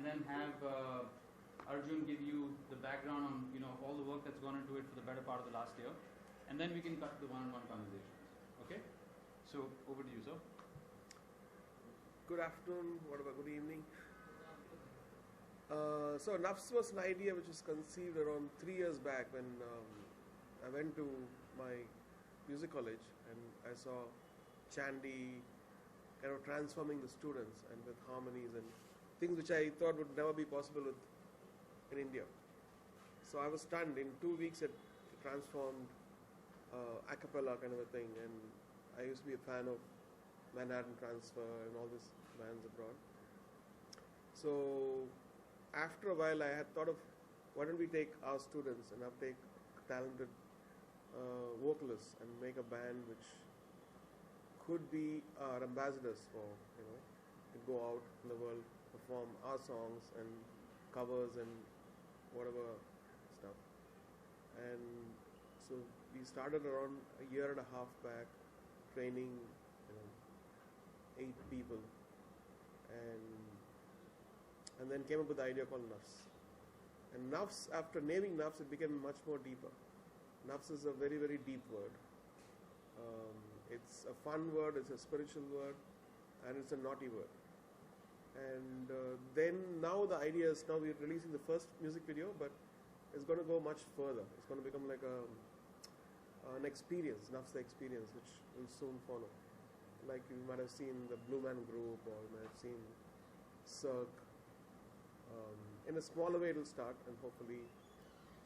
then have Arjun give you the background on all the work that's gone into it for the better part of the last year, and then we can cut to the one-on-one conversations. Okay? So over to you, sir. Good afternoon, whatever, good evening. So NAFS was an idea which was conceived around 3 years back when I went to my music college and I saw Chandy kind of transforming the students and with harmonies and things which I thought would never be possible in India. So I was stunned. In 2 weeks it transformed a cappella kind of a thing, and I used to be a fan of Manhattan Transfer and all these bands abroad. So after a while I had thought of, why don't we take our students and take talented vocalists and make a band which could be our ambassadors for, to go out in the world, perform our songs and covers and whatever stuff. And so we started around a year and a half back, training 8 people, and then came up with the idea called NAFS. And NAFS, after naming NAFS, it became much more deeper. NAFS is a very, very deep word. It's a fun word, it's a spiritual word, and it's a naughty word. And then now the idea is, now we're releasing the first music video, but it's going to go much further. It's going to become like an experience, NAFS the experience, which will soon follow. Like you might have seen the Blue Man Group, or you might have seen Cirque. In a smaller way it will start, and hopefully,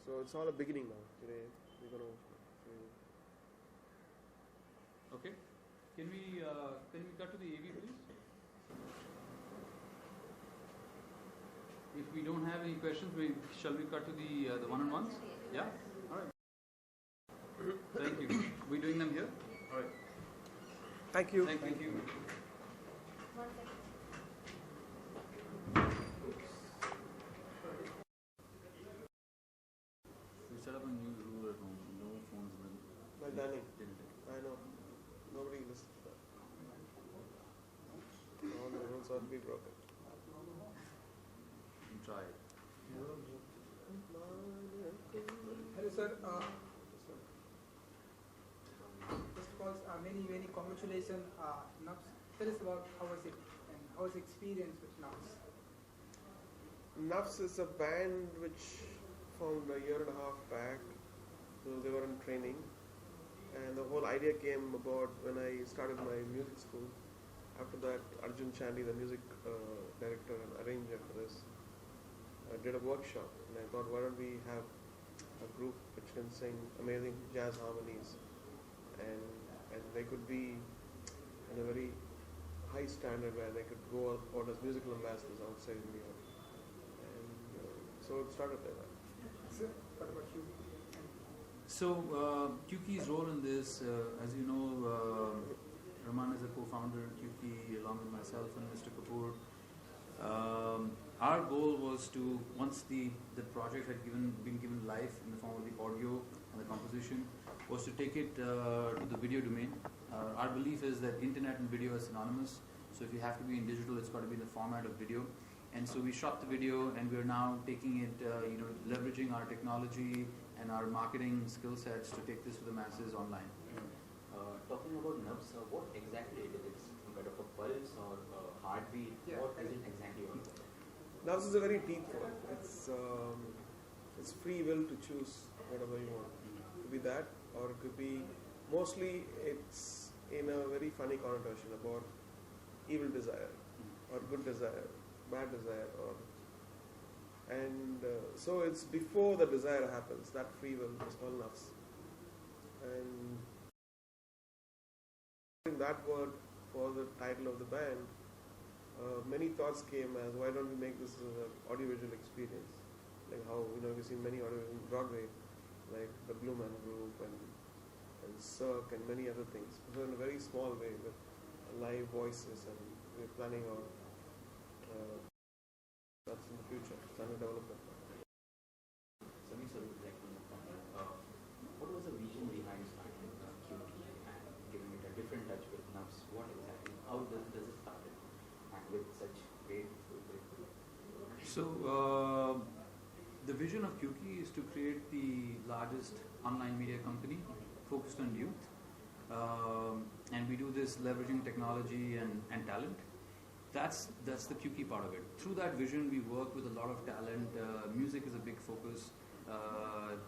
so it's all a beginning now. Today we're going to. Okay. Can we cut to the AV, please? If we don't have any questions, shall we cut to the one-on-ones? Yeah. All right. Thank you. We're doing them here. All right. Thank you. Thank you. We set up a new rule at home: no phones when. Well done. I know. Nobody listens to that. All the rules ought to be broken. Try it. Hello, sir. First of all, many congratulations. NAFS. Tell us about how was it and how was the experience with NAFS? NAFS is a band which formed a year and a half back. So they were in training, and the whole idea came about when I started my music school. After that, Arjun Chandy, the music director and arranger for this, did a workshop, and I thought, why don't we have a group which can sing amazing jazz harmonies, and they could be in a very high standard where they could go out as musical ambassadors outside India, and so it started like that. Sir, what about you? So, QK's role in this, as you know, Rahman is a co-founder in QK along with myself and Mr. Kapoor. Our goal was to, once the project had been given life in the form of the audio and the composition, was to take it to the video domain. Our belief is that internet and video are synonymous. So if you have to be in digital, it's got to be in the format of video. And so we shot the video, and we're now taking it, leveraging our technology and our marketing skill sets to take this to the masses online. Talking about NAFS, what exactly it is? It's a bit of a pulse or a heartbeat? Yeah. What is it exactly all about? NAFS is a very deep word. It's free will to choose whatever you want. It could be that, or it could be, mostly it's in a very funny connotation about evil desire, or good desire, bad desire, so it's before the desire happens. That free will is called NAFS. And that word for the title of the band, many thoughts came as, why don't we make this an audiovisual experience? Like how, we've seen many audiovisual Broadway, like the Blue Man Group and Cirque and many other things. So in a very small way with live voices, and we're planning on that's in the future. It's under development. Samir sir would like to know from you, what was the vision behind starting QT and giving it a different touch with NAFS? What exactly? How does it start? And with such great. So, the vision of QK is to create the largest online media company focused on youth. And we do this leveraging technology and talent. That's the QK part of it. Through that vision, we work with a lot of talent. Music is a big focus.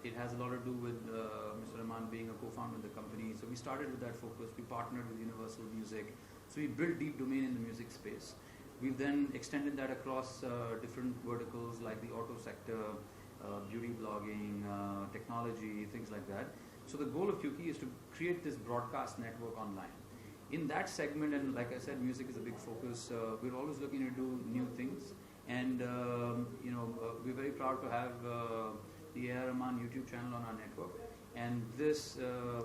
It has a lot to do with Mr. Rahman being a co-founder of the company. So we started with that focus. We partnered with Universal Music. So we built deep domain in the music space. We've then extended that across different verticals like the auto sector, beauty blogging, technology, things like that. So the goal of QK is to create this broadcast network online. In that segment, and like I said, music is a big focus. We're always looking to do new things, and we're very proud to have the Rahman YouTube channel on our network. And this,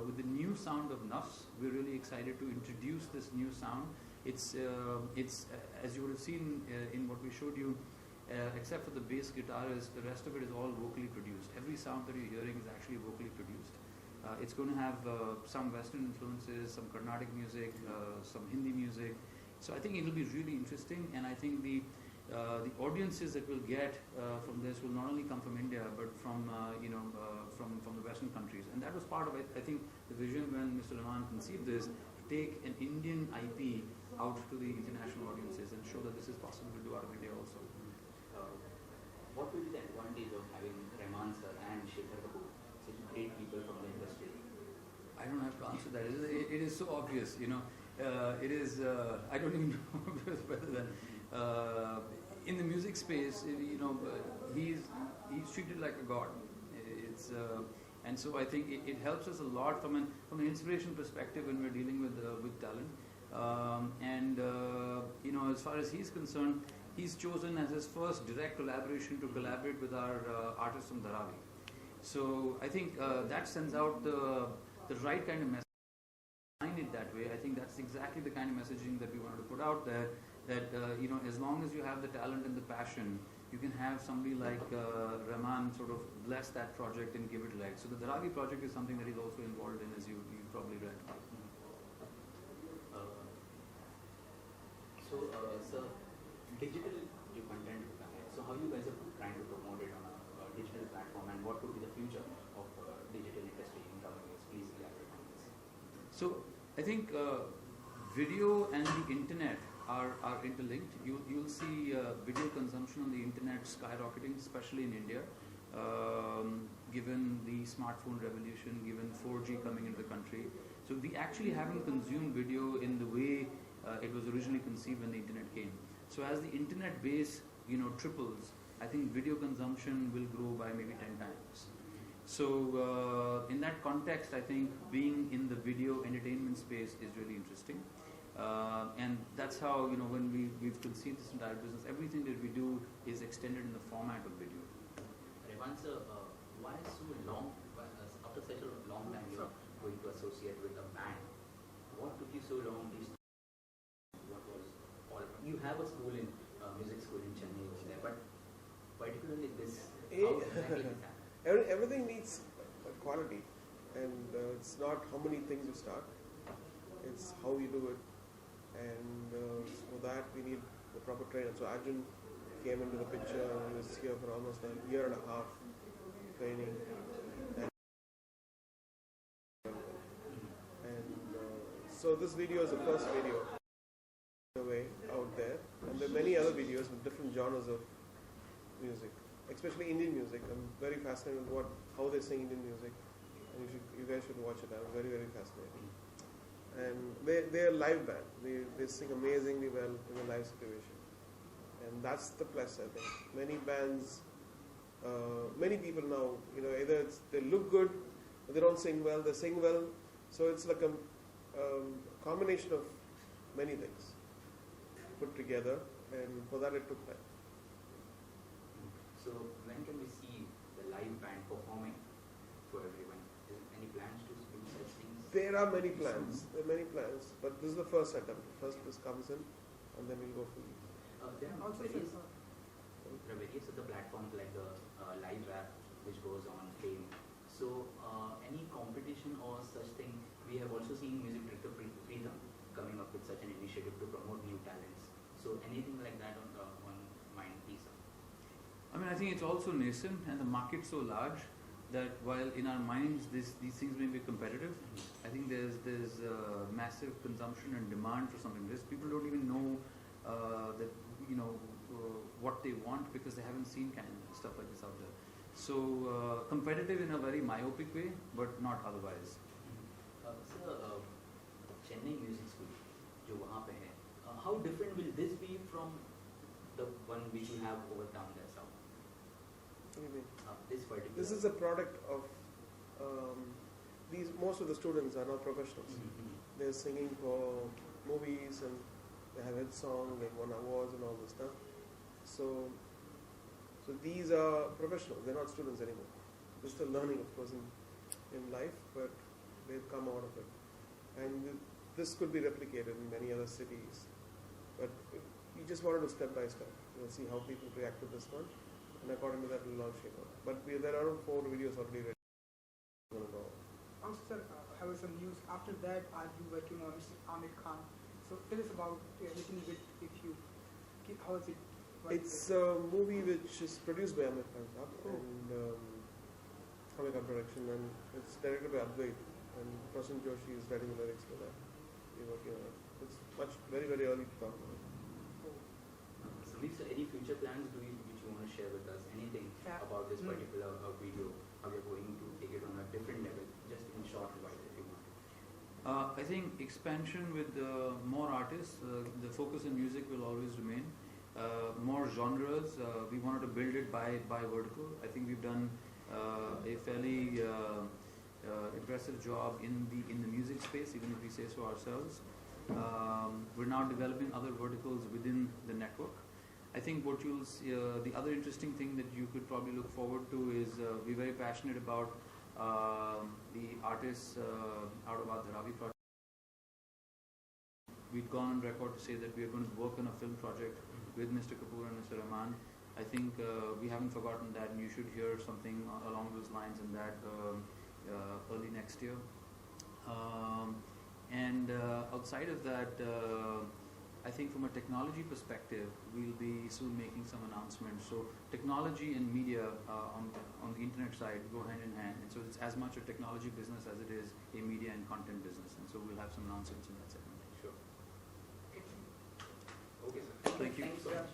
with the new sound of NAFS, we're really excited to introduce this new sound. It's as you would have seen in what we showed you, except for the bass guitarist, the rest of it is all vocally produced. Every sound that you're hearing is actually vocally produced. It's going to have some Western influences, some Carnatic music, some Hindi music. So I think it'll be really interesting, and I think the audiences that we'll get from this will not only come from India, but from the Western countries. And that was part of it. I think the vision when Mr. Rahman conceived this, to take an Indian IP out to the international audiences and show that this is possible to do out of India also. What will be the advantage of having Rahman sir and Shekhar Kapoor, such great people from the industry? I don't have to answer that. It is so obvious, it is. I don't even know whether that in the music space, he's treated like a god. And so I think it helps us a lot from an inspiration perspective when we're dealing with talent. As far as he's concerned, he's chosen as his first direct collaboration to collaborate with our artists from Dharavi. So I think that sends out the right kind of message. Find it that way. I think that's exactly the kind of messaging that we wanted to put out there. That as long as you have the talent and the passion, you can have somebody like Rahman sort of bless that project and give it legs. So the Dharavi project is something that he's also involved in, as you probably read. Sir, digital content. So how you guys are trying to promote it on a digital platform, and what would be the future of digital industry in coming years? Please elaborate on this. So I think video and the internet are interlinked. You'll see video consumption on the internet skyrocketing, especially in India, given the smartphone revolution, given 4G coming into the country. So we actually haven't consumed video in the way it was originally conceived when the internet came. So as the internet base triples, I think video consumption will grow by maybe 10 times. So in that context, I think being in the video entertainment space is really interesting. And that's how, when we've conceived this entire business, everything that we do is extended in the format of video. Rahman sir, why so long, after such a long time you are going to associate with a band? What took you so long? What was all? You have a school in music school in Chennai over there, but particularly this, how exactly is that? Everything needs quality, and it's not how many things you start, it's how you do it. And for that we need the proper trainer. So Arjun came into the picture. He was here for almost a year and a half training, so this video is the first video in a way out there, and there are many other videos with different genres of music, especially Indian music. I'm very fascinated with how they sing Indian music, and you guys should watch it. I'm very, very fascinating. And they're a live band. They sing amazingly well in a live situation, and that's the plus. I think many bands, many people now, either they look good, but they don't sing well. They sing well, so it's like a combination of many things put together, and for that it took time. So when can we see the live band performing for everyone? Is there any plans to do such things? There are many plans. But this is the first attempt. First this comes in, and then we'll go fully. There are also various other platforms like the live app which goes on Fame. So any competition or such thing? We have also seen music director Freedom coming up with such an initiative to promote new talents. So anything like that on mind, please? think it's also nascent, and the market's so large that while in our minds these things may be competitive, I think there's massive consumption and demand for something like this. People don't even know that what they want because they haven't seen kind of stuff like this out there. So competitive in a very myopic way, but not otherwise. Sir, Chennai Music School, जो वहाँ पे है, how different will this be from the one which you have over down there south? What do you mean? This particular. This is a product of these. Most of the students are now professionals. Mm-hmm. They're singing for movies and they have hit song. They won awards and all this stuff. So these are professionals. They're not students anymore. They're still learning, of course, in life, but they've come out of it. And this could be replicated in many other cities. But we just wanted to step by step. See how people react to this one. And according to that, we'll launch it. But there are around 4 videos already ready. Also, sir, I have some news. After that, are you working on Mr. Amir Khan? So tell us about a little bit, if you how is it? It's a movie which is produced by Amir Khan and Amir Khan production, and it's directed by Advait. And Prasan Joshi is writing the lyrics for that. We're working on it. It's very, very early to talk about it. Sameer, sir, any future plans which you want to share with us? Anything about this particular video? How you're going to take it on a different level? Just in short, if you want. I think expansion with more artists. The focus in music will always remain. More genres. We wanted to build it by vertical. I think we've done a fairly impressive job in the music space, even if we say so ourselves. We're now developing other verticals within the network. I think what you'll see, the other interesting thing that you could probably look forward to is we're very passionate about the artists out of our Dharavi project. We've gone on record to say that we are going to work on a film project with Mr. Kapoor and Mr. Rahman. I think we haven't forgotten that, and you should hear something along those lines in that early next year. Outside of that, I think from a technology perspective, we'll be soon making some announcements. So technology and media on the internet side go hand in hand. And so it's as much a technology business as it is a media and content business. And so we'll have some announcements in that segment. Sure. Okay, sir. Thank you. Thanks so much.